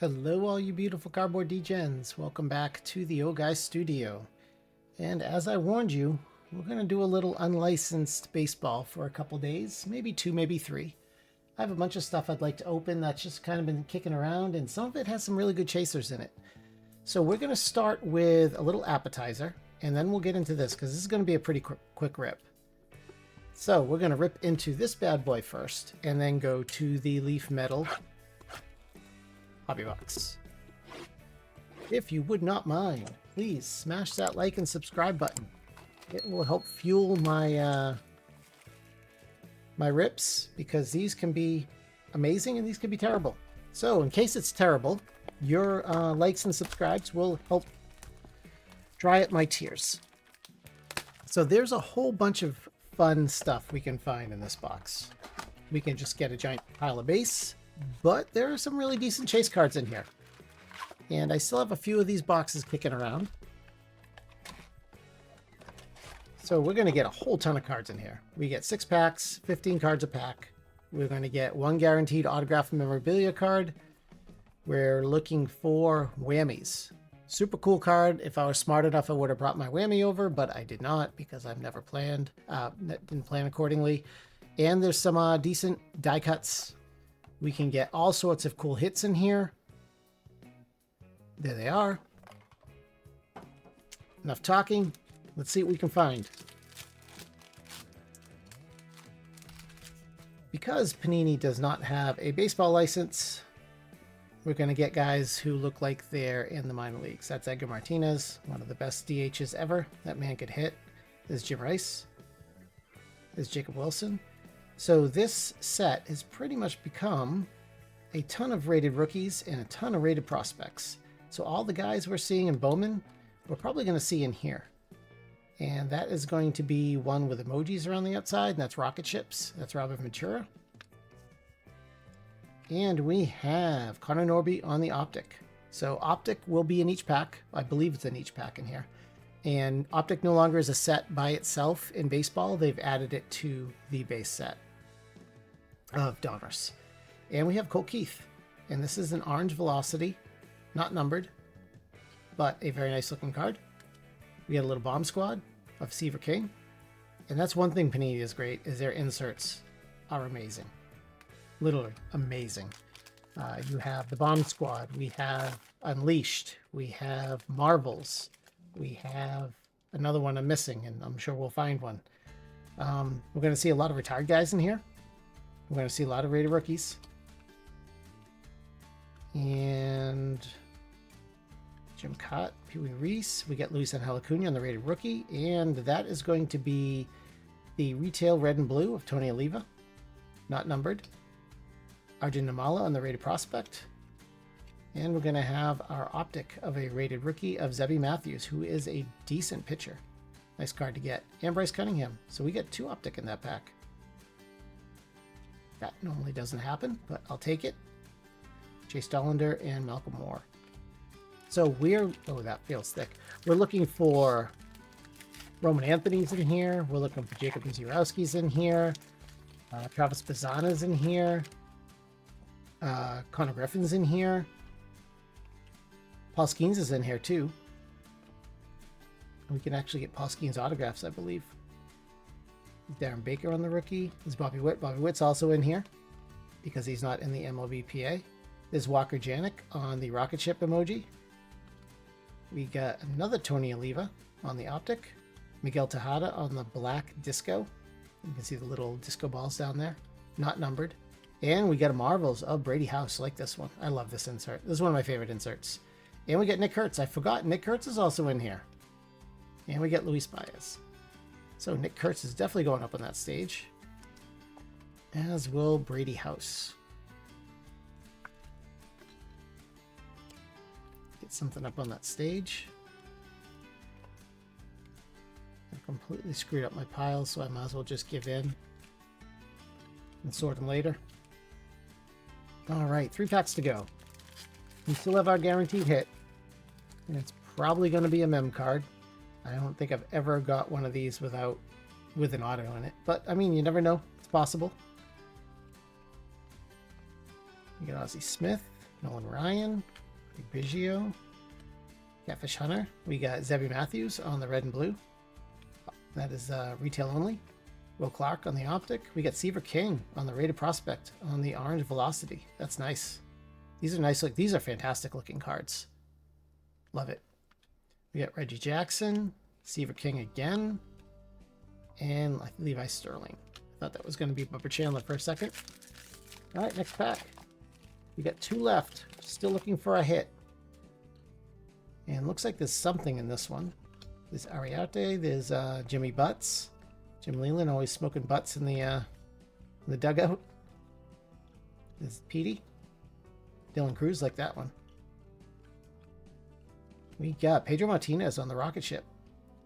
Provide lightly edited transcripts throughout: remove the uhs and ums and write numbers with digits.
Hello all you beautiful cardboard degens. Welcome back to the Old Guy Studio. And as I warned you, we're going to do a little unlicensed baseball for a couple days, maybe two, maybe three. I have a bunch of stuff I'd like to open that's just kind of been kicking around, and some of it has some really good chasers in it. So we're going to start with a little appetizer, and then we'll get into this because this is going to be a pretty quick rip. So we're going to rip into this bad boy first, and then go to the leaf metal hobby box. If you would not mind, please smash that like and subscribe button. It will help fuel my my rips, because these can be amazing and these can be terrible. So in case it's terrible, your likes and subscribes will help dry up my tears. So there's a whole bunch of fun stuff we can find in this box. We can just get a giant pile of base, but there are some really decent chase cards in here. And I still have a few of these boxes kicking around. So we're going to get a whole ton of cards in here. We get 6 packs, 15 cards a pack. We're going to get one guaranteed autographed memorabilia card. We're looking for whammies. Super cool card. If I was smart enough, I would have brought my whammy over, but I did not because I've never planned, didn't plan accordingly. And there's some decent die cuts. We can get all sorts of cool hits in here. There they are. Enough talking. Let's see what we can find. Because Panini does not have a baseball license, we're going to get guys who look like they're in the minor leagues. That's Edgar Martinez, one of the best DHs ever. That man could hit. There's Jim Rice. There's Jacob Wilson. So this set has pretty much become a ton of rated rookies and a ton of rated prospects. So all the guys we're seeing in Bowman, we're probably going to see in here. And that is going to be one with emojis around the outside, and that's rocket ships. That's Robert Ventura. And we have Connor Norby on the Optic. So Optic will be in each pack. I believe it's in each pack in here. And Optic no longer is a set by itself in baseball. They've added it to the base set of Donruss. And we have Colt Keith. And this is an orange velocity, not numbered, but a very nice looking card. We get a little bomb squad of Seaver King. And that's one thing Panini is great, is their inserts are amazing. Literally amazing. You have the bomb squad. We have Unleashed. We have Marvels. We have another one I'm missing, and I'm sure we'll find one. We're going to see a lot of retired guys in here. We're going to see a lot of rated rookies. And Jim Cott, Pee Wee Reese. We get Luis Angel Acuna on the rated rookie. And that is going to be the retail red and blue of Tony Oliva. Not numbered. Arjun Namala on the rated prospect. And we're going to have our Optic of a rated rookie of Zebby Matthews, who is a decent pitcher. Nice card to get. And Bryce Cunningham. So we get 2 Optic in that pack. That normally doesn't happen, but I'll take it. Chase Dollander and Malcolm Moore. So we're... Oh, that feels thick. We're looking for Roman Anthony's in here. We're looking for Jacob Misiorowski's in here. Travis Bazzana's in here. Connor Griffin's in here. Paul Skeens is in here too. We can actually get Paul Skeens autographs, I believe. Darren Baker on the rookie. There's Bobby Witt. Bobby Witt's also in here because he's not in the MLBPA. There's Walker Janek on the rocket ship emoji. We got another Tony Oliva on the Optic. Miguel Tejada on the black disco. You can see the little disco balls down there. Not numbered. And we get a Marvels of Brady House. I like this one. I love this insert. This is one of my favorite inserts. And we get Nick Kurtz. I forgot Nick Kurtz is also in here. And we get Luis Baez. So Nick Kurtz is definitely going up on that stage. As will Brady House. Get something up on that stage. I completely screwed up my piles, so I might as well just give in and sort them later. All right, 3 packs to go. We still have our guaranteed hit, and it's probably going to be a mem card. I don't think I've ever got one of these with an auto in it, but I mean, you never know. It's possible. We got Ozzie Smith, Nolan Ryan, Biggio, Catfish Hunter. We got Zebby Matthews on the red and blue. That is retail only. Will Clark on the Optic. We got Seaver King on the Rated Prospect on the orange Velocity. That's nice. These are nice. Like, these are fantastic looking cards. Love it. We got Reggie Jackson, Seaver King again, and Levi Sterling. I thought that was going to be Bubba Chandler for a second. All right, next pack. We got 2 left. Still looking for a hit. And looks like there's something in this one. There's Ariarte. There's Jimmy Butts. Jim Leland always smoking butts in the dugout. There's Petey. Dylan Cruz, like that one. We got Pedro Martinez on the rocket ship.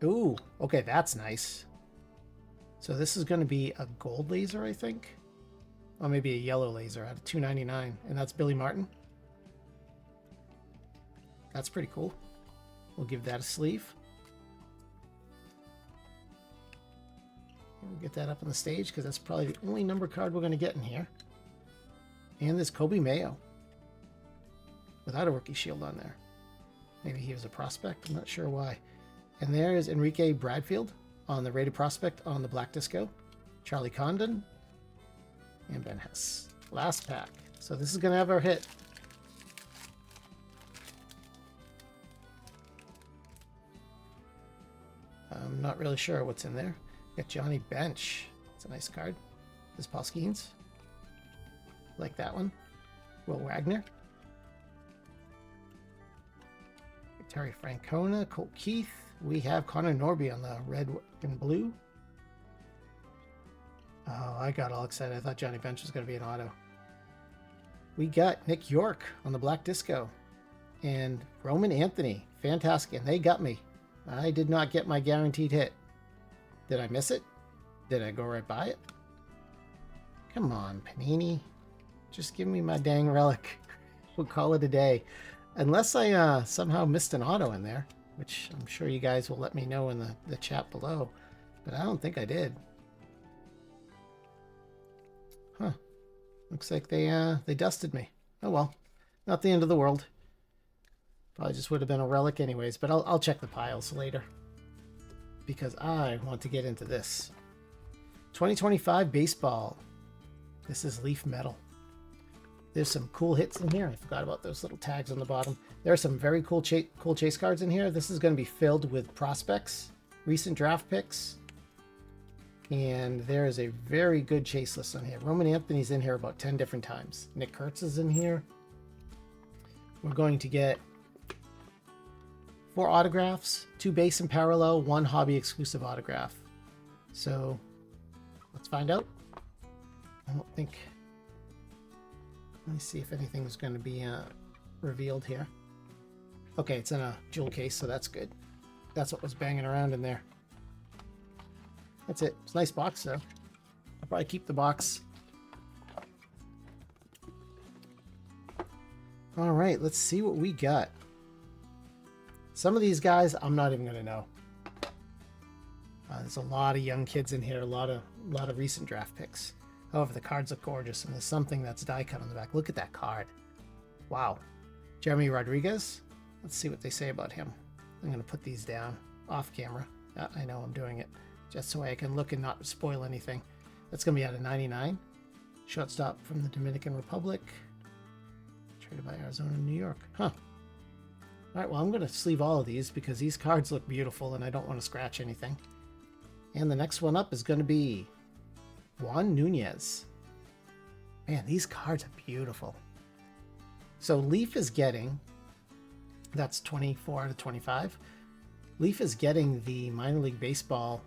Ooh, okay, that's nice. So this is going to be a gold laser, I think. Or maybe a yellow laser out of $2.99. And that's Billy Martin. That's pretty cool. We'll give that a sleeve. We'll get that up on the stage because that's probably the only number card we're going to get in here. And there's Kobe Mayo. Without a rookie shield on there. Maybe he was a prospect. I'm not sure why. And there's Enrique Bradfield on the Rated Prospect on the Black Disco. Charlie Condon. And Ben Hess. Last pack. So this is going to have our hit. I'm not really sure what's in there. Got Johnny Bench. It's a nice card. There's Paul Skeens. Like that one. Will Wagner. Terry Francona. Colt Keith. We have Connor Norby on the red and blue. Oh, I got all excited. I thought Johnny Bench was going to be an auto. We got Nick York on the Black Disco. And Roman Anthony. Fantastic. And they got me. I did not get my guaranteed hit. Did I miss it? Did I go right by it? Come on, Panini. Just give me my dang relic. We'll call it a day. Unless I somehow missed an auto in there, which I'm sure you guys will let me know in the chat below. But I don't think I did. Huh. Looks like they dusted me. Oh well. Not the end of the world. Probably just would have been a relic anyways, but I'll check the piles later. Because I want to get into this. 2025 baseball. This is Leaf Metal. There's some cool hits in here. I forgot about those little tags on the bottom. There are some very cool chase cards in here. This is going to be filled with prospects, recent draft picks, and there is a very good chase list on here. Roman Anthony's in here about 10 different times. Nick Kurtz is in here. We're going to get 4 autographs, 2 base and parallel, 1 hobby exclusive autograph. So let's find out. I don't think... Let me see if anything is going to be revealed here. Okay, it's in a jewel case, so that's good. That's what was banging around in there. That's it. It's a nice box, though. I'll probably keep the box. All right, let's see what we got. Some of these guys, I'm not even going to know. There's a lot of young kids in here, a lot of recent draft picks. However, the cards look gorgeous, and there's something that's die cut on the back. Look at that card. Wow. Jeremy Rodriguez. Let's see what they say about him. I'm going to put these down off camera. I know I'm doing it just so I can look and not spoil anything. That's going to be out of 99. Shortstop from the Dominican Republic. Traded by Arizona and New York. Huh. All right, well, I'm going to sleeve all of these because these cards look beautiful and I don't want to scratch anything. And the next one up is going to be Juan Nunez. Man, these cards are beautiful. So Leaf is getting, that's 24 out of 25. Leaf is getting the minor league baseball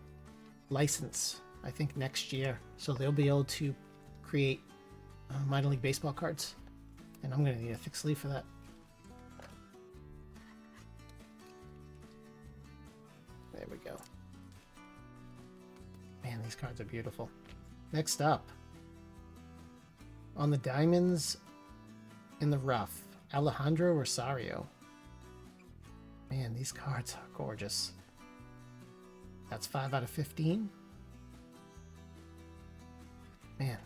license, I think, next year. So they'll be able to create minor league baseball cards. And I'm going to need a thick sleeve for that. There we go. Man, these cards are beautiful. Next up, on the diamonds in the rough, Alejandro Rosario. Man, these cards are gorgeous. That's 5 out of 15. Man.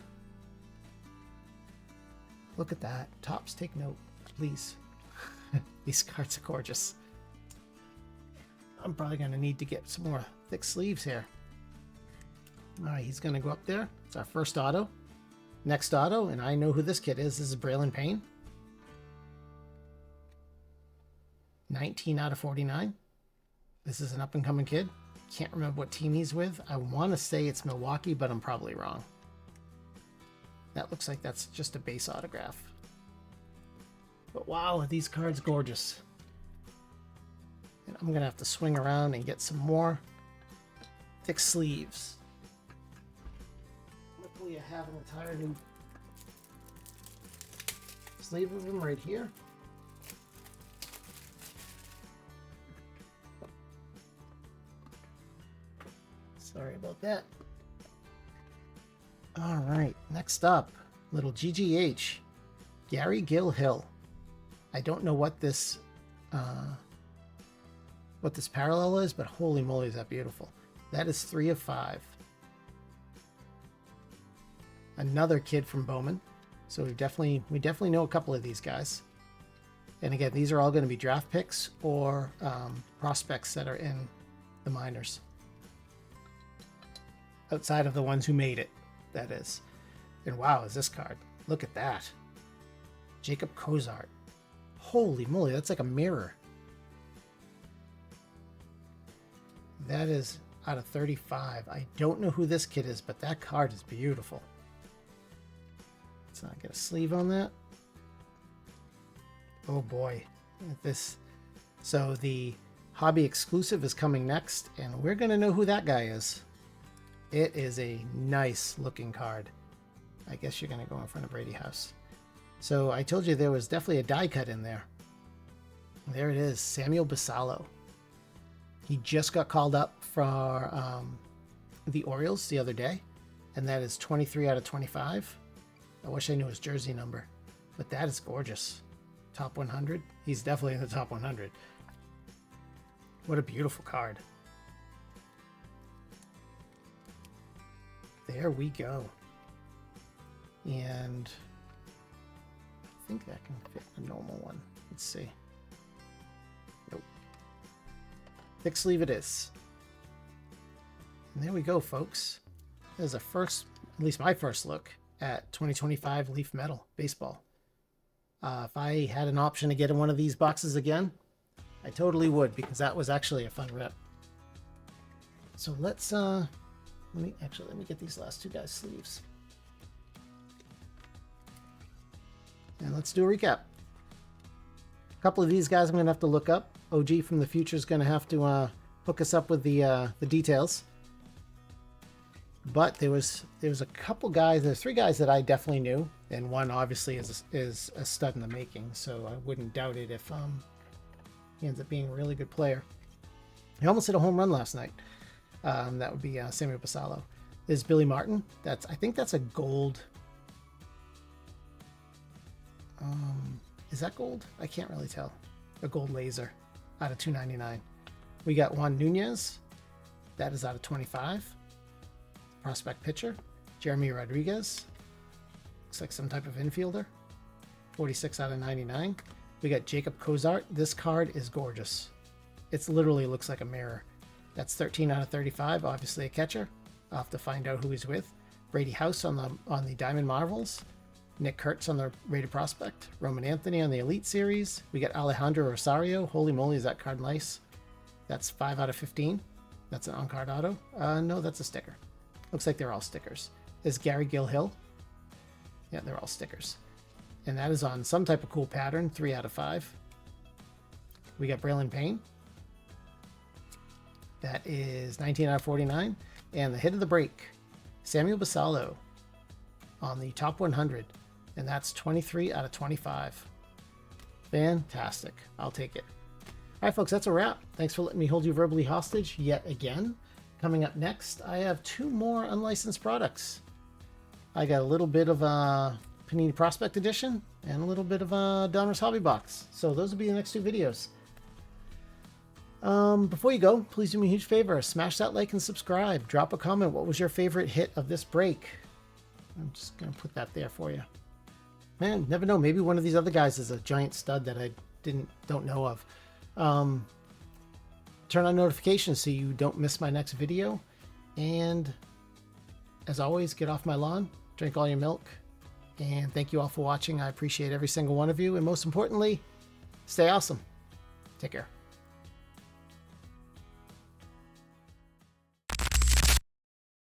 Look at that. Tops, take note. please. These cards are gorgeous. I'm probably going to need to get some more thick sleeves here. All right, he's going to go up there. It's our first auto. Next auto, and I know who this kid is. This is Braylon Payne. 19 out of 49. This is an up-and-coming kid. Can't remember what team he's with. I want to say it's Milwaukee, but I'm probably wrong. That looks like that's just a base autograph. But wow, are these cards gorgeous. And I'm going to have to swing around and get some more thick sleeves. Luckily, I have an entire new sleeve of them right here. Sorry about that. All right, next up, little GGH, Gary Gill Hill. I don't know what this parallel is, but holy moly, is that beautiful. That is 3 of 5. Another kid from Bowman. So we definitely know a couple of these guys. And again, these are all going to be draft picks or prospects that are in the minors. Outside of the ones who made it, that is. And wow, is this card. Look at that. Jacob Cozart. Holy moly, that's like a mirror. That is out of 35. I don't know who this kid is, but that card is beautiful. Let's not get a sleeve on that. Oh boy. This. So the hobby exclusive is coming next, and we're going to know who that guy is. It is a nice looking card. I guess you're going to go in front of Brady House. So I told you there was definitely a die cut in there. There it is, Samuel Basallo. He just got called up for the Orioles the other day, and that is 23 out of 25. I wish I knew his jersey number, but that is gorgeous. Top 100. He's definitely in the top 100. What a beautiful card. There we go. And I think that can fit a normal one. Let's see. Nope. Thick sleeve it is. And there we go, folks. There's a first, at least my first look at 2025 Leaf Metal Baseball. If I had an option to get in one of these boxes again, I totally would, because that was actually a fun rip. So let's let me get these last two guys' sleeves. And let's do a recap. A couple of these guys I'm going to have to look up. OG from the future is going to have to hook us up with the details. But there was a couple guys. There's 3 guys that I definitely knew, and one obviously is a stud in the making. So I wouldn't doubt it if he ends up being a really good player. He almost hit a home run last night. That would be Samuel Basallo. There's Billy Martin. I think that's a gold. Is that gold? I can't really tell. A gold laser out of 299. We got Juan Nunez. That is out of 25. Prospect pitcher. Jeremy Rodriguez. Looks like some type of infielder. 46 out of 99. We got Jacob Cozart. This card is gorgeous. It literally looks like a mirror. That's 13 out of 35. Obviously a catcher. I'll have to find out who he's with. Brady House on the Diamond Marvels. Nick Kurtz on the Rated Prospect. Roman Anthony on the Elite Series. We got Alejandro Rosario. Holy moly, is that card nice. That's 5 out of 15. That's an on-card auto. No, that's a sticker. Looks like they're all stickers. There's Gary Gill Hill. Yeah, they're all stickers. And that is on some type of cool pattern. 3 out of 5. We got Braylon Payne. That is 19 out of 49. And the hit of the break, Samuel Basallo on the top 100. And that's 23 out of 25. Fantastic. I'll take it. All right, folks, that's a wrap. Thanks for letting me hold you verbally hostage yet again. Coming up next, I have 2 more unlicensed products. I got a little bit of a Panini Prospect Edition and a little bit of a Donruss Hobby Box. So those will be the next 2 videos. Before you go, please do me a huge favor. Smash that like and subscribe. Drop a comment. What was your favorite hit of this break? I'm just going to put that there for you. Man, never know. Maybe one of these other guys is a giant stud that I don't know of. Turn on notifications so you don't miss my next video. And as always, get off my lawn, drink all your milk, and thank you all for watching. I appreciate every single one of you. And most importantly, stay awesome. Take care.